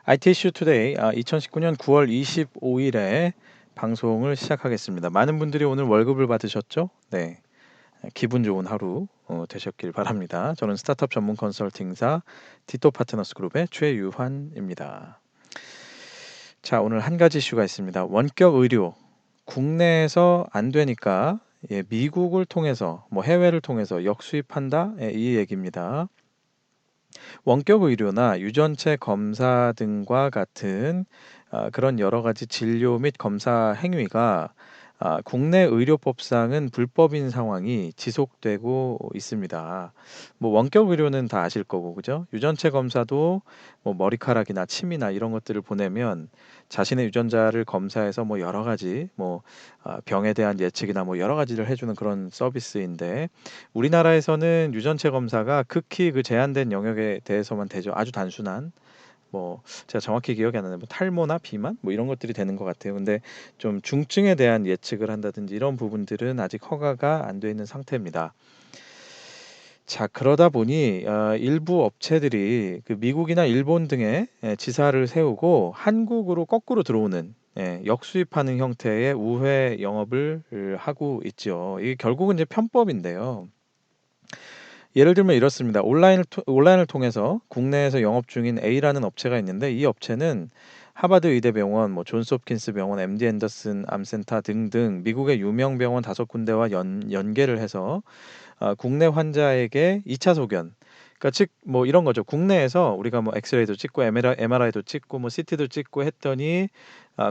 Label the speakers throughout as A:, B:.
A: IT 이슈 투데이 2019년 9월 25일에 방송을 시작하겠습니다. 많은 분들이 오늘 월급을 받으셨죠? 네. 기분 좋은 하루 되셨길 바랍니다. 저는 스타트업 전문 컨설팅사 디토 파트너스 그룹의 최유환입니다. 자, 오늘 한 가지 이슈가 있습니다. 원격 의료. 국내에서 안 되니까 미국을 통해서 해외를 통해서 역수입한다. 이 얘기입니다. 원격 의료나 유전체 검사 등과 같은 그런 여러 가지 진료 및 검사 행위가 국내 의료법상은 불법인 상황이 지속되고 있습니다. 원격 의료는 다 아실 거고, 그죠? 유전체 검사도 머리카락이나 침이나 이런 것들을 보내면 자신의 유전자를 검사해서 여러 가지 병에 대한 예측이나 여러 가지를 해주는 그런 서비스인데, 우리나라에서는 유전체 검사가 극히 그 제한된 영역에 대해서만 되죠. 아주 단순한 제가 정확히 기억이 안 나는데 탈모나 비만 이런 것들이 되는 것 같아요. 근데 좀 중증에 대한 예측을 한다든지 이런 부분들은 아직 허가가 안 돼 있는 상태입니다. 자, 그러다 보니 일부 업체들이 그 미국이나 일본 등에 지사를 세우고 한국으로 거꾸로 들어오는 역수입하는 형태의 우회 영업을 하고 있죠. 이게 결국은 이제 편법인데요. 예를 들면 이렇습니다. 온라인을 통해서 국내에서 영업 중인 A라는 업체가 있는데, 이 업체는 하버드 의대병원, 존스홉킨스 병원, MD 앤더슨 암센터 등등 미국의 유명 병원 5군데와 연계를 해서 국내 환자에게 2차 소견, 그러니까 즉 이런 거죠. 국내에서 우리가 엑스레이도 찍고 MRI도 찍고 CT도 찍고 했더니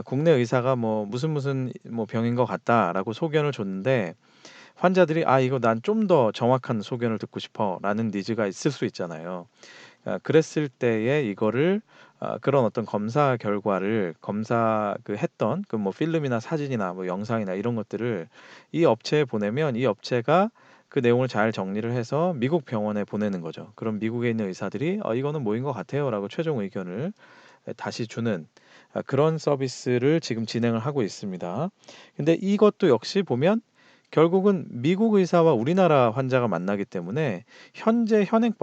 A: 국내 의사가 무슨 병인 것 같다라고 소견을 줬는데, 환자들이 이거 난 좀 더 정확한 소견을 듣고 싶어라는 니즈가 있을 수 있잖아요. 그랬을 때에 이거를 그런 어떤 검사 결과를 했던 필름이나 사진이나 영상이나 이런 것들을 이 업체에 보내면 이 업체가 그 내용을 잘 정리를 해서 미국 병원에 보내는 거죠. 그럼 미국에 있는 의사들이 이거는 뭐인 것 같아요라고 최종 의견을 다시 주는 그런 서비스를 지금 진행을 하고 있습니다. 근데 이것도 역시 보면 결국은 미국 의사와 우리나라 환자가 만나기 때문에 현재 현행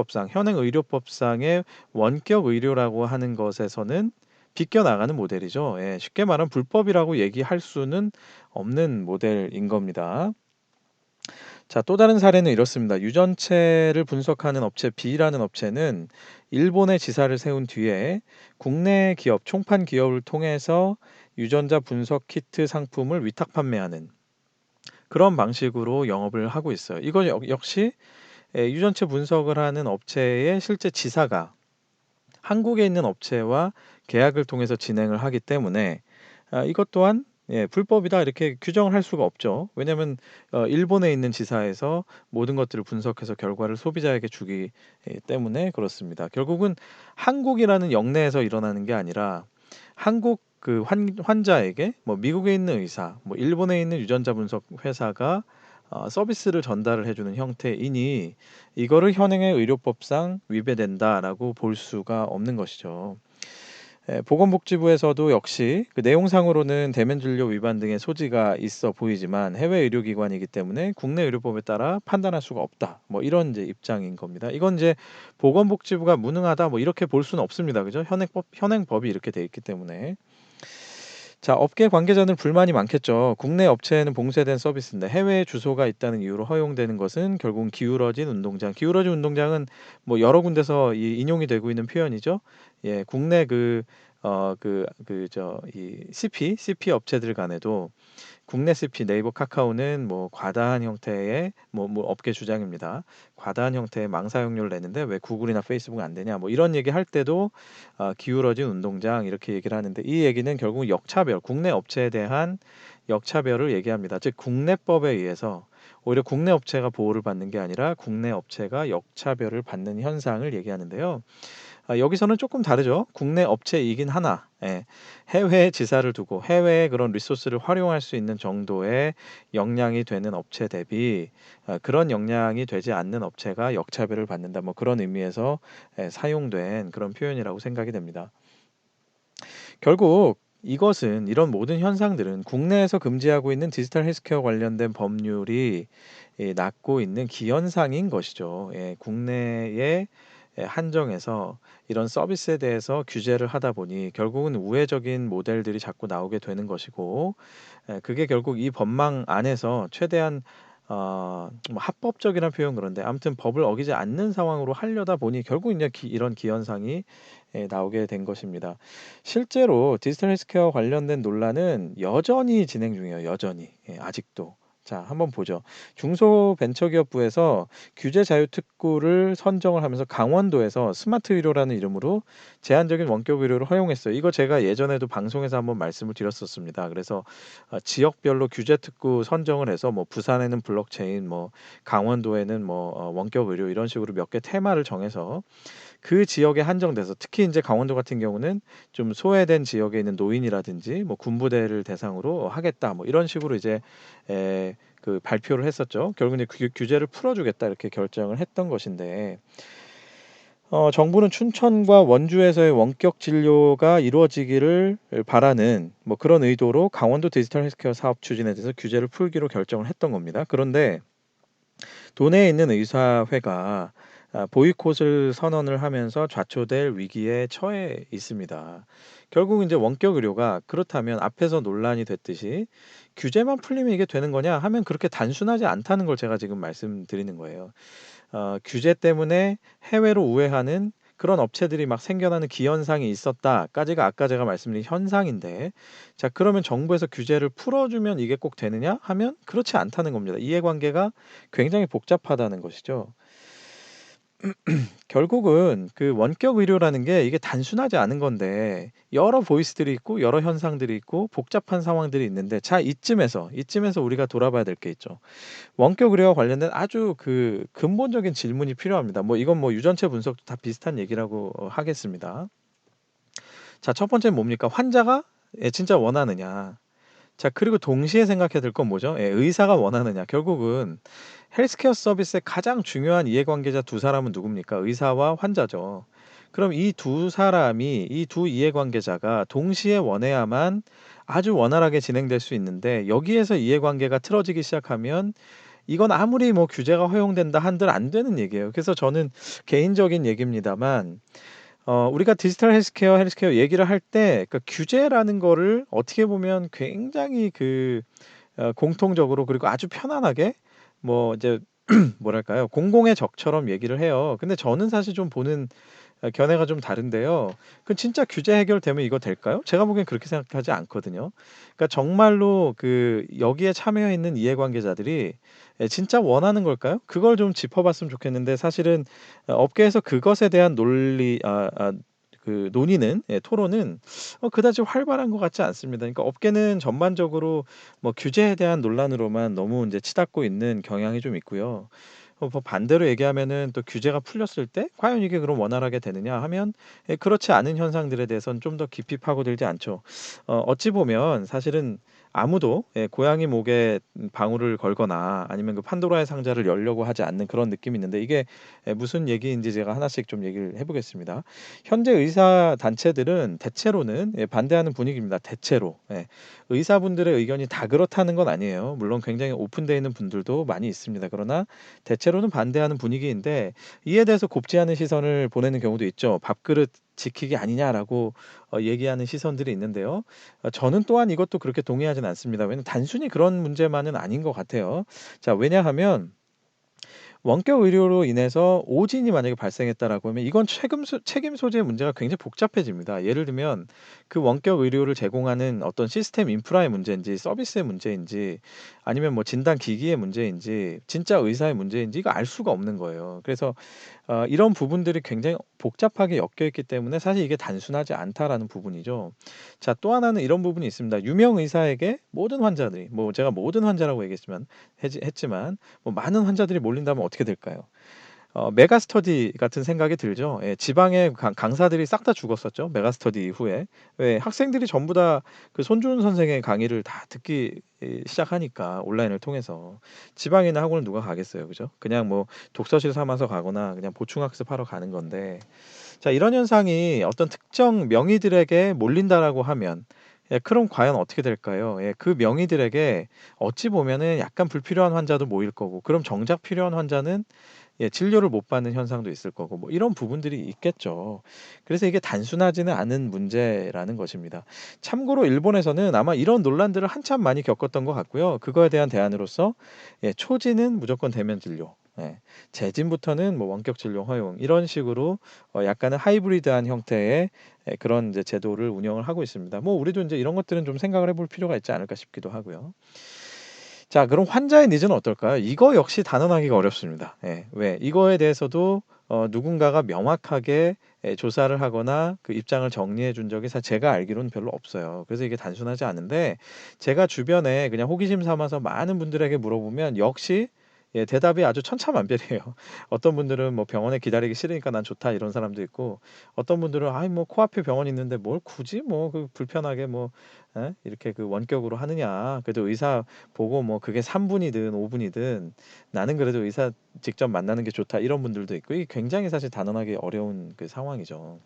A: 의료법상의 원격 의료라고 하는 것에서는 비껴나가는 모델이죠. 쉽게 말하면 불법이라고 얘기할 수는 없는 모델인 겁니다. 자, 또 다른 사례는 이렇습니다. 유전체를 분석하는 업체 B라는 업체는 일본에 지사를 세운 뒤에 국내 기업, 총판 기업을 통해서 유전자 분석 키트 상품을 위탁 판매하는 그런 방식으로 영업을 하고 있어요. 이거 역시 유전체 분석을 하는 업체의 실제 지사가 한국에 있는 업체와 계약을 통해서 진행을 하기 때문에 이것 또한 불법이다 이렇게 규정을 할 수가 없죠. 왜냐하면 일본에 있는 지사에서 모든 것들을 분석해서 결과를 소비자에게 주기 때문에 그렇습니다. 결국은 한국이라는 영내에서 일어나는 게 아니라 한국 그 환자에게 미국에 있는 의사, 일본에 있는 유전자 분석 회사가 서비스를 전달을 해주는 형태이니 이거를 현행의 의료법상 위배된다라고 볼 수가 없는 것이죠. 보건복지부에서도 역시 그 내용상으로는 대면 진료 위반 등의 소지가 있어 보이지만 해외 의료기관이기 때문에 국내 의료법에 따라 판단할 수가 없다. 이런 이제 입장인 겁니다. 이건 이제 보건복지부가 무능하다 이렇게 볼 수는 없습니다. 그죠? 현행법이 이렇게 돼 있기 때문에. 자, 업계 관계자는 불만이 많겠죠. 국내 업체에는 봉쇄된 서비스인데 해외에 주소가 있다는 이유로 허용되는 것은 결국은 기울어진 운동장. 기울어진 운동장은 여러 군데서 인용이 되고 있는 표현이죠. 국내 이 CP 업체들 간에도 국내 CP 네이버 카카오는 과다한 형태의 업계 주장입니다. 과다한 형태의 망사용료를 내는데 왜 구글이나 페이스북은 안 되냐 이런 얘기할 때도 기울어진 운동장 이렇게 얘기를 하는데, 이 얘기는 결국 역차별, 국내 업체에 대한 역차별을 얘기합니다. 즉 국내법에 의해서 오히려 국내 업체가 보호를 받는 게 아니라 국내 업체가 역차별을 받는 현상을 얘기하는데요. 여기서는 조금 다르죠. 국내 업체이긴 하나 해외에 지사를 두고 해외의 그런 리소스를 활용할 수 있는 정도의 역량이 되는 업체 대비 그런 역량이 되지 않는 업체가 역차별을 받는다. 그런 의미에서 사용된 그런 표현이라고 생각이 됩니다. 결국 이런 모든 현상들은 국내에서 금지하고 있는 디지털 헬스케어 관련된 법률이 낳고 있는 기현상인 것이죠. 국내에 한정해서 이런 서비스에 대해서 규제를 하다 보니 결국은 우회적인 모델들이 자꾸 나오게 되는 것이고, 그게 결국 이 법망 안에서 최대한 뭐 합법적이라는 표현 그런데 아무튼 법을 어기지 않는 상황으로 하려다 보니 결국 이제 이런 기현상이 나오게 된 것입니다. 실제로 디지털 헬스케어 관련된 논란은 여전히 진행 중이에요. 여전히. 아직도. 자, 한번 보죠. 중소벤처기업부에서 규제 자유 특구를 선정을 하면서 강원도에서 스마트 의료라는 이름으로 제한적인 원격 의료를 허용했어요. 이거 제가 예전에도 방송에서 한번 말씀을 드렸었습니다. 그래서 지역별로 규제 특구 선정을 해서 뭐 부산에는 블록체인, 뭐 강원도에는 뭐 원격 의료 이런 식으로 몇 개 테마를 정해서 그 지역에 한정돼서, 특히 이제 강원도 같은 경우는 좀 소외된 지역에 있는 노인이라든지 뭐 군부대를 대상으로 하겠다 뭐 이런 식으로 이제 그 발표를 했었죠. 결국 이제 규제를 풀어주겠다 이렇게 결정을 했던 것인데, 정부는 춘천과 원주에서의 원격 진료가 이루어지기를 바라는 뭐 그런 의도로 강원도 디지털 헬스케어 사업 추진에 대해서 규제를 풀기로 결정을 했던 겁니다. 그런데 도내에 있는 의사회가 보이콧을 선언을 하면서 좌초될 위기에 처해 있습니다. 결국 이제 원격 의료가 그렇다면 앞에서 논란이 됐듯이 규제만 풀리면 이게 되는 거냐 하면 그렇게 단순하지 않다는 걸 제가 지금 말씀드리는 거예요. 규제 때문에 해외로 우회하는 그런 업체들이 막 생겨나는 기현상이 있었다까지가 아까 제가 말씀드린 현상인데, 자 그러면 정부에서 규제를 풀어주면 이게 꼭 되느냐 하면 그렇지 않다는 겁니다. 이해관계가 굉장히 복잡하다는 것이죠. 결국은 그 원격 의료라는 게 이게 단순하지 않은 건데 여러 보이스들이 있고 여러 현상들이 있고 복잡한 상황들이 있는데, 자 이쯤에서 우리가 돌아봐야 될 게 있죠. 원격 의료와 관련된 아주 그 근본적인 질문이 필요합니다. 뭐 이건 뭐 유전체 분석도 다 비슷한 얘기라고 하겠습니다. 자, 첫 번째는 뭡니까? 환자가 진짜 원하느냐. 자, 그리고 동시에 생각해야 될 건 뭐죠? 의사가 원하느냐. 결국은 헬스케어 서비스의 가장 중요한 이해관계자 두 사람은 누굽니까? 의사와 환자죠. 그럼 이 두 사람이, 이 두 이해관계자가 동시에 원해야만 아주 원활하게 진행될 수 있는데, 여기에서 이해관계가 틀어지기 시작하면 이건 아무리 뭐 규제가 허용된다 한들 안 되는 얘기예요. 그래서 저는 개인적인 얘기입니다만, 우리가 디지털 헬스케어 얘기를 할 때 그 규제라는 거를 어떻게 보면 굉장히 공통적으로 그리고 아주 편안하게 뭐 이제 뭐랄까요? 공공의 적처럼 얘기를 해요. 근데 저는 사실 좀 보는 견해가 좀 다른데요. 그 진짜 규제 해결되면 이거 될까요? 제가 보기엔 그렇게 생각하지 않거든요. 그러니까 정말로 여기에 참여해 있는 이해관계자들이 진짜 원하는 걸까요? 그걸 좀 짚어봤으면 좋겠는데, 사실은 업계에서 그것에 대한 논의는, 토론은 그다지 활발한 것 같지 않습니다. 그러니까 업계는 전반적으로 뭐 규제에 대한 논란으로만 너무 이제 치닫고 있는 경향이 좀 있고요. 뭐 반대로 얘기하면은 또 규제가 풀렸을 때 과연 이게 그럼 원활하게 되느냐 하면 그렇지 않은 현상들에 대해서는 좀 더 깊이 파고들지 않죠. 어찌 보면 사실은 아무도 고양이 목에 방울을 걸거나 아니면 그 판도라의 상자를 열려고 하지 않는 그런 느낌이 있는데, 이게 무슨 얘기인지 제가 하나씩 좀 얘기를 해 보겠습니다. 현재 의사 단체들은 대체로는 반대하는 분위기입니다. 대체로. 의사분들의 의견이 다 그렇다는 건 아니에요. 물론 굉장히 오픈되어 있는 분들도 많이 있습니다. 그러나 대체로는 반대하는 분위기인데, 이에 대해서 곱지 않은 시선을 보내는 경우도 있죠. "밥그릇 지키기 아니냐."라고 얘기하는 시선들이 있는데요. 저는 또한 이것도 그렇게 동의하진 않습니다. 왜냐면 단순히 그런 문제만은 아닌 것 같아요. 자, 왜냐하면 원격 의료로 인해서 오진이 만약에 발생했다라고 하면 이건 책임 소재의 문제가 굉장히 복잡해집니다. 예를 들면 그 원격 의료를 제공하는 어떤 시스템 인프라의 문제인지 서비스의 문제인지 아니면 뭐 진단 기기의 문제인지 진짜 의사의 문제인지 이거 알 수가 없는 거예요. 그래서 이런 부분들이 굉장히 복잡하게 엮여 있기 때문에 사실 이게 단순하지 않다라는 부분이죠. 자, 또 하나는 이런 부분이 있습니다. 유명 의사에게 모든 환자들이, 뭐 제가 모든 환자라고 했지만 뭐 많은 환자들이 몰린다면 어떻게 될까요? 메가 스터디 같은 생각이 들죠. 지방의 강사들이 싹 다 죽었었죠, 메가 스터디 이후에. 왜 학생들이 전부 다 그 손주은 선생의 강의를 다 듣기 시작하니까 온라인을 통해서. 지방에 있는 학원을 누가 가겠어요. 그죠? 그냥 뭐 독서실 삼아서 가거나 그냥 보충 학습하러 가는 건데, 자 이런 현상이 어떤 특정 명의들에게 몰린다라고 하면 그럼 과연 어떻게 될까요? 그 명의들에게 어찌 보면은 약간 불필요한 환자도 모일 거고, 그럼 정작 필요한 환자는 진료를 못 받는 현상도 있을 거고 뭐 이런 부분들이 있겠죠. 그래서 이게 단순하지는 않은 문제라는 것입니다. 참고로 일본에서는 아마 이런 논란들을 한참 많이 겪었던 것 같고요. 그거에 대한 대안으로서 초지는 무조건 대면 진료, 재진부터는 뭐 원격 진료 허용 이런 식으로 약간은 하이브리드한 형태의 그런 이제 제도를 운영을 하고 있습니다. 뭐 우리도 이제 이런 것들은 좀 생각을 해볼 필요가 있지 않을까 싶기도 하고요. 자, 그럼 환자의 니즈는 어떨까요? 이거 역시 단언하기가 어렵습니다. 왜? 이거에 대해서도 누군가가 명확하게 조사를 하거나 그 입장을 정리해 준 적이 제가 알기로는 별로 없어요. 그래서 이게 단순하지 않은데 제가 주변에 그냥 호기심 삼아서 많은 분들에게 물어보면 역시 대답이 아주 천차만별이에요. 어떤 분들은 뭐 "병원에 기다리기 싫으니까 난 좋다." 이런 사람도 있고 어떤 분들은 "아이 뭐 코앞에 병원 있는데 뭘 굳이 뭐 그 불편하게 뭐 이렇게 그 원격으로 하느냐. 그래도 의사 보고 뭐 그게 3 분이든 5 분이든 나는 그래도 의사 직접 만나는 게 좋다." 이런 분들도 있고 이게 굉장히 사실 단언하기 어려운 그 상황이죠.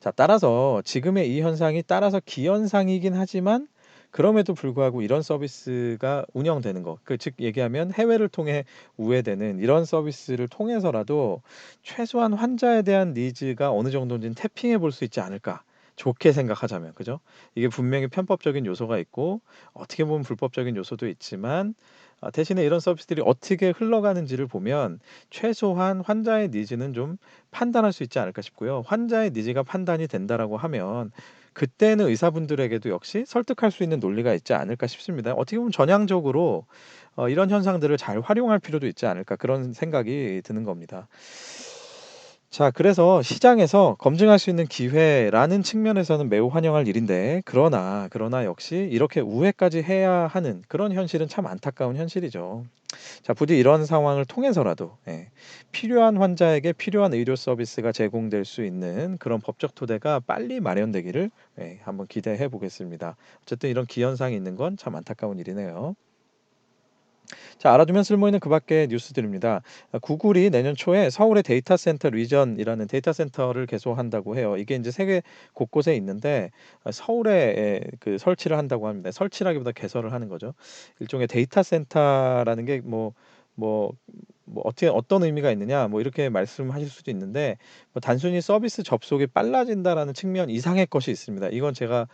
A: 자, 따라서 지금의 이 현상이 따라서 기현상이긴 하지만 그럼에도 불구하고 이런 서비스가 운영되는 것, 즉 얘기하면 해외를 통해 우회되는 이런 서비스를 통해서라도 최소한 환자에 대한 니즈가 어느 정도인지는 태핑해 볼 수 있지 않을까. 좋게 생각하자면, 그죠? 이게 분명히 편법적인 요소가 있고 어떻게 보면 불법적인 요소도 있지만 대신에 이런 서비스들이 어떻게 흘러가는지를 보면 최소한 환자의 니즈는 좀 판단할 수 있지 않을까 싶고요. 환자의 니즈가 판단이 된다라고 하면 그때는 의사분들에게도 역시 설득할 수 있는 논리가 있지 않을까 싶습니다. 어떻게 보면 전향적으로 이런 현상들을 잘 활용할 필요도 있지 않을까 그런 생각이 드는 겁니다. 자, 그래서 시장에서 검증할 수 있는 기회라는 측면에서는 매우 환영할 일인데 그러나 역시 이렇게 우회까지 해야 하는 그런 현실은 참 안타까운 현실이죠. 자, 부디 이런 상황을 통해서라도 필요한 환자에게 필요한 의료 서비스가 제공될 수 있는 그런 법적 토대가 빨리 마련되기를 한번 기대해 보겠습니다. 어쨌든 이런 기현상이 있는 건 참 안타까운 일이네요. 자, 알아두면 쓸모있는 그 밖의 뉴스들입니다. 구글이 내년 초에 서울의 데이터 센터 리전이라는 데이터 센터를 개소한다고 해요. 이게 이제 세계 곳곳에 있는데 서울에 그 설치를 한다고 합니다. 설치라기보다 개설을 하는 거죠. 일종의 데이터 센터라는 게 뭐 어떻게 어떤 의미가 있느냐 뭐 이렇게 말씀하실 수도 있는데 뭐 단순히 서비스 접속이 빨라진다라는 측면 이상의 것이 있습니다. 이건 제가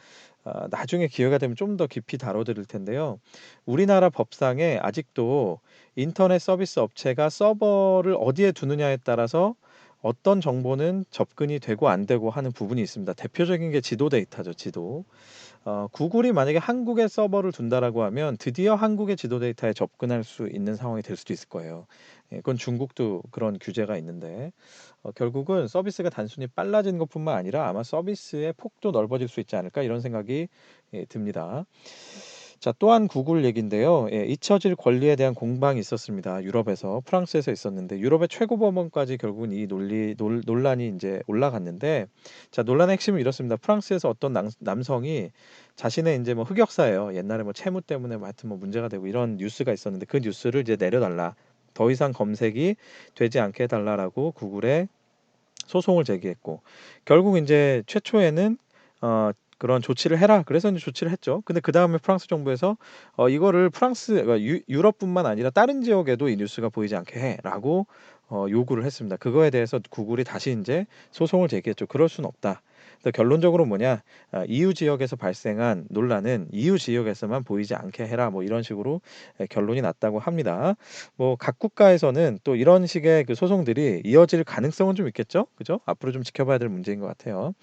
A: 나중에 기회가 되면 좀 더 깊이 다뤄 드릴 텐데요. 우리나라 법상에 아직도 인터넷 서비스 업체가 서버를 어디에 두느냐에 따라서 어떤 정보는 접근이 되고 안 되고 하는 부분이 있습니다. 대표적인 게 지도 데이터죠, 지도. 구글이 만약에 한국에 서버를 둔다라고 하면 드디어 한국의 지도 데이터에 접근할 수 있는 상황이 될 수도 있을 거예요. 그건 중국도 그런 규제가 있는데 결국은 서비스가 단순히 빨라지는 것뿐만 아니라 아마 서비스의 폭도 넓어질 수 있지 않을까 이런 생각이 듭니다. 자, 또한 구글 얘긴데요. 잊혀질 권리에 대한 공방이 있었습니다. 유럽에서 프랑스에서 있었는데 유럽의 최고법원까지 결국은 이 논란이 이제 올라갔는데 자, 논란의 핵심은 이렇습니다. 프랑스에서 어떤 남성이 자신의 이제 뭐 흑역사예요. 옛날에 뭐 채무 때문에 뭐 하여튼 뭐 문제가 되고 이런 뉴스가 있었는데 그 뉴스를 이제 내려달라. 더 이상 검색이 되지 않게 해 달라라고 구글에 소송을 제기했고 결국 이제 최초에는 그런 "조치를 해라." 그래서 인제 조치를 했죠. 근데 그다음에 프랑스 정부에서 이거를 그러니까 유 유럽뿐만 아니라 "다른 지역에도 이 뉴스가 보이지 않게 해."라고 요구를 했습니다. 그거에 대해서 구글이 다시 인제 소송을 제기했죠. "그럴 수는 없다." 그래서 결론적으로 뭐냐 "EU 지역에서 발생한 논란은 EU 지역에서만 보이지 않게 해라." 뭐 이런 식으로 결론이 났다고 합니다. 뭐 각 국가에서는 또 이런 식의 그 소송들이 이어질 가능성은 좀 있겠죠? 그죠? 앞으로 좀 지켜봐야 될 문제인 것 같아요.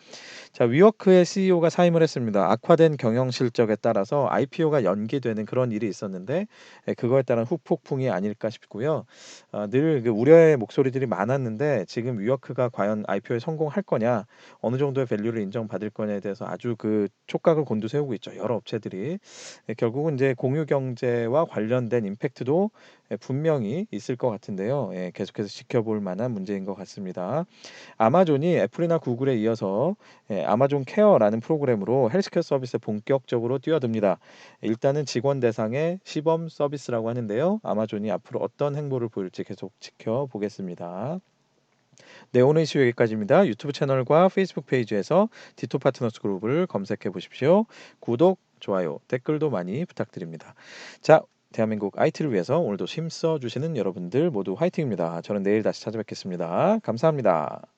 A: 자, 위워크의 CEO가 사임을 했습니다. 악화된 경영 실적에 따라서 IPO가 연기되는 그런 일이 있었는데 그거에 따른 후폭풍이 아닐까 싶고요. 늘 그 우려의 목소리들이 많았는데 지금 위워크가 과연 IPO에 성공할 거냐, 어느 정도의 밸류를 인정받을 거냐에 대해서 아주 그 촉각을 곤두세우고 있죠. 여러 업체들이. 결국은 이제 공유 경제와 관련된 임팩트도 분명히 있을 것 같은데요. 계속해서 지켜볼 만한 문제인 것 같습니다. 아마존이 애플이나 구글에 이어서 아마존 케어라는 프로그램으로 헬스케어 서비스에 본격적으로 뛰어듭니다. 일단은 직원 대상의 시범 서비스라고 하는데요. 아마존이 앞으로 어떤 행보를 보일지 계속 지켜보겠습니다. 네, 오늘 이슈 여기까지입니다. 유튜브 채널과 페이스북 페이지에서 디토 파트너스 그룹을 검색해 보십시오. 구독, 좋아요, 댓글도 많이 부탁드립니다. 자, 대한민국 IT를 위해서 오늘도 힘써 주시는 여러분들 모두 화이팅입니다. 저는 내일 다시 찾아뵙겠습니다. 감사합니다.